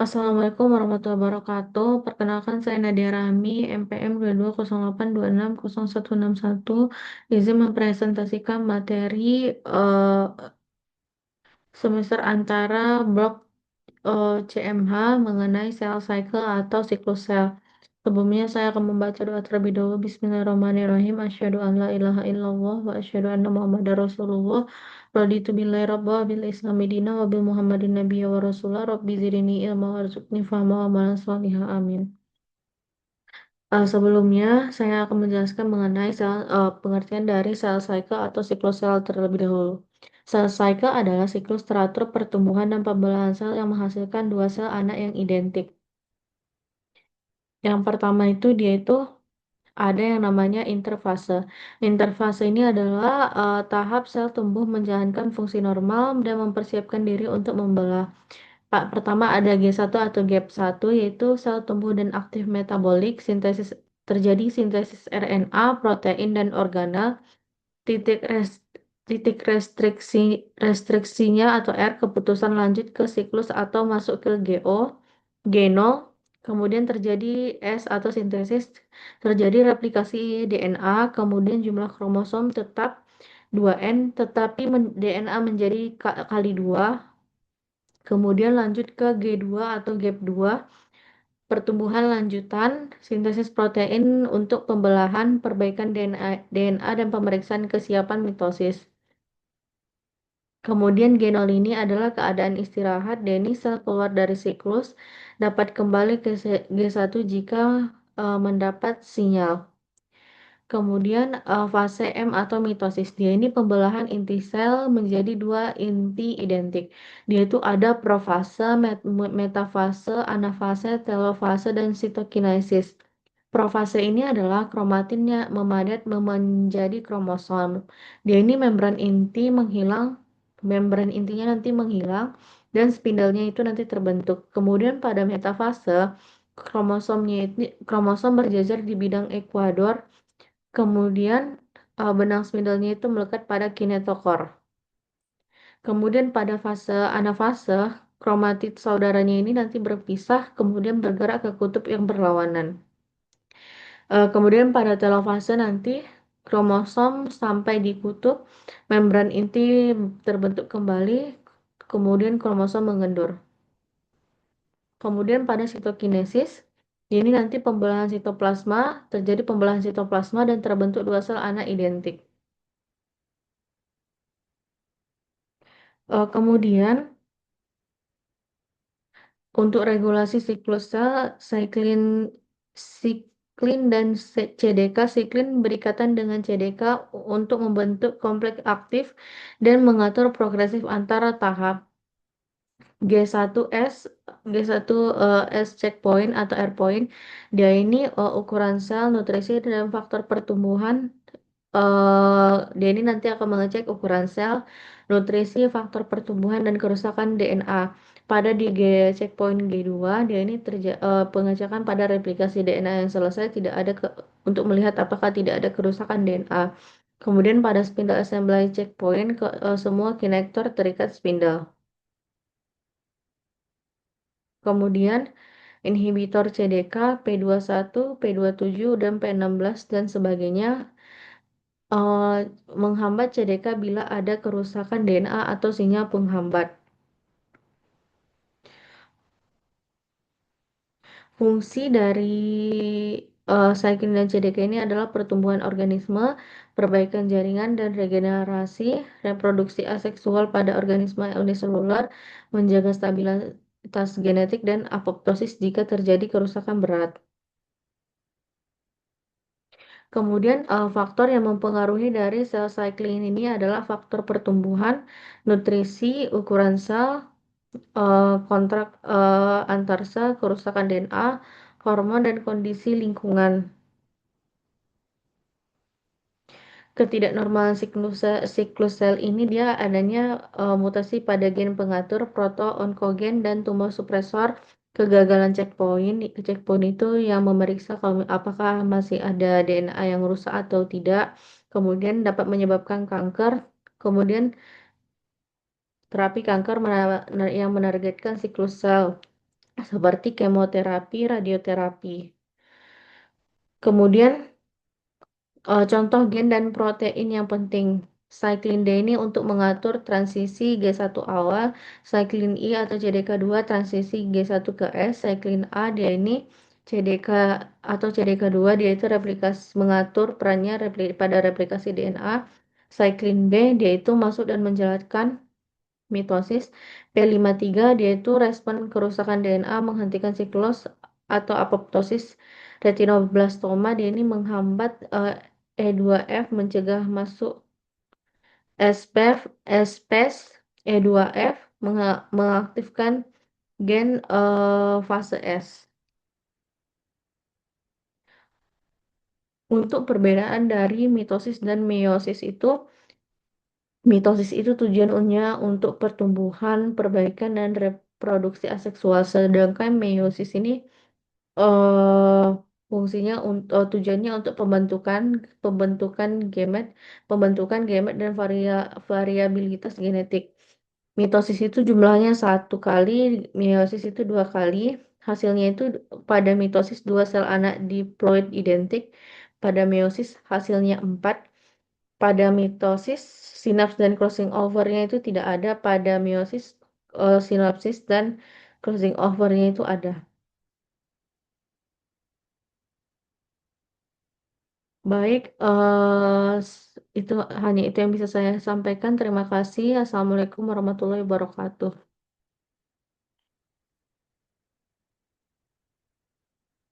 Assalamualaikum warahmatullahi wabarakatuh. Perkenalkan saya Nadia Rahmi, MPM 2208260161. Izin mempresentasikan materi eh, semester antara blok CMH mengenai cell cycle atau siklus sel. Sebelumnya saya akan membaca doa terlebih dahulu. Bismillahirrahmanirrahim. Asyhadu an la ilaha illallah wa asyhadu anna Muhammadar Rasulullah. Raditu billahi rabba bil islami dina wa bil Muhammadin nabiyya wa rasulah. Rabbi zidni ilma warzuqni fahma wa amalan salihah. Amin. Sebelumnya saya akan menjelaskan mengenai pengertian dari cell cycle atau siklus sel terlebih dahulu. Cell cycle adalah siklus teratur pertumbuhan dan pembelahan sel yang menghasilkan dua sel anak yang identik. Yang pertama itu dia itu ada yang namanya interfase. Interfase ini adalah tahap sel tumbuh menjalankan fungsi normal dan mempersiapkan diri untuk membelah. Pertama ada G1 atau GAP1 yaitu sel tumbuh dan aktif metabolik, terjadi sintesis RNA, protein dan organel. Titik res- titik restriksinya atau R keputusan lanjut ke siklus atau masuk ke genol, kemudian terjadi S atau sintesis, terjadi replikasi DNA, kemudian jumlah kromosom tetap 2N, tetapi DNA menjadi kali 2, kemudian lanjut ke G2 atau GAP2, pertumbuhan lanjutan, sintesis protein untuk pembelahan, perbaikan DNA dan pemeriksaan kesiapan mitosis. Kemudian genol ini adalah keadaan istirahat, Denny sel keluar dari siklus, dapat kembali ke G1 jika mendapat sinyal. Kemudian fase M atau mitosis. Dia ini pembelahan inti sel menjadi dua inti identik. Dia itu ada profase, metafase, anafase, telofase, dan sitokinesis. Profase ini adalah kromatinnya memadat menjadi kromosom. Dia ini membran intinya nanti menghilang, dan spindalnya itu nanti terbentuk. Kemudian pada metafase, kromosom berjejer di bidang ekuador. Kemudian benang spindalnya itu melekat pada kinetokor. Kemudian pada fase anafase, kromatid saudaranya ini nanti berpisah, kemudian bergerak ke kutub yang berlawanan. Kemudian pada telofase nanti kromosom sampai di kutub, membran inti terbentuk kembali, kemudian kromosom mengendur. Kemudian pada sitokinesis, ini nanti pembelahan sitoplasma, terjadi pembelahan sitoplasma dan terbentuk dua sel anak identik. Kemudian untuk regulasi siklus sel, siklin dan CDK, siklin berikatan dengan CDK untuk membentuk kompleks aktif dan mengatur progresif antara tahap. G1S, G1S checkpoint atau R point, dia ini ukuran sel, nutrisi dan faktor pertumbuhan. Dia ini nanti akan mengecek ukuran sel, nutrisi, faktor pertumbuhan, dan kerusakan DNA. Pada di checkpoint G2, dia ini pengecekan pada replikasi DNA yang selesai, tidak ada untuk melihat apakah tidak ada kerusakan DNA. Kemudian pada spindle assembly checkpoint, semua kinektor terikat spindle. Kemudian inhibitor CDK, P21, P27, dan P16 dan sebagainya eh, menghambat CDK bila ada kerusakan DNA atau sinyal penghambat. Fungsi dari cyclin dan CDK ini adalah pertumbuhan organisme, perbaikan jaringan dan regenerasi, reproduksi aseksual pada organisme uniseluler, menjaga stabilitas genetik dan apoptosis jika terjadi kerusakan berat. Kemudian faktor yang mempengaruhi dari sel cycling ini adalah faktor pertumbuhan, nutrisi, ukuran sel, kontrak antar sel, kerusakan DNA, hormon dan kondisi lingkungan. Ketidaknormalan siklus sel ini dia adanya mutasi pada gen pengatur proto-onkogen dan tumor supresor, kegagalan checkpoint. Checkpoint itu yang memeriksa apakah masih ada DNA yang rusak atau tidak. Kemudian dapat menyebabkan kanker. Kemudian terapi kanker yang menargetkan siklus sel. seperti kemoterapi, radioterapi. Kemudian contoh gen dan protein yang penting. Cyclin D ini untuk mengatur transisi G1 awal, cyclin I atau CDK2 transisi G1 ke S, cyclin A dia ini CDK atau CDK2 dia itu replikasi mengatur perannya pada replikasi DNA. Cyclin B dia itu masuk dan menjalankan mitosis. P53 dia itu respon kerusakan DNA menghentikan siklus atau apoptosis retinoblastoma. Dia ini menghambat E2F mencegah masuk SPF, SPES E2F mengaktifkan gen fase S. Untuk perbedaan dari mitosis dan meiosis itu, mitosis itu tujuannya untuk pertumbuhan, perbaikan, dan reproduksi aseksual. Sedangkan meiosis ini eh fungsinya untuk tujuannya untuk pembentukan gamet, dan variabilitas genetik. Mitosis itu jumlahnya satu kali, meiosis itu dua kali. Hasilnya itu pada mitosis dua sel anak diploid identik, pada meiosis hasilnya empat. Pada mitosis sinaps dan crossing overnya itu tidak ada, pada meiosis sinapsis dan crossing overnya itu ada. Baik, itu hanya itu yang bisa saya sampaikan. Terima kasih. Assalamualaikum warahmatullahi wabarakatuh.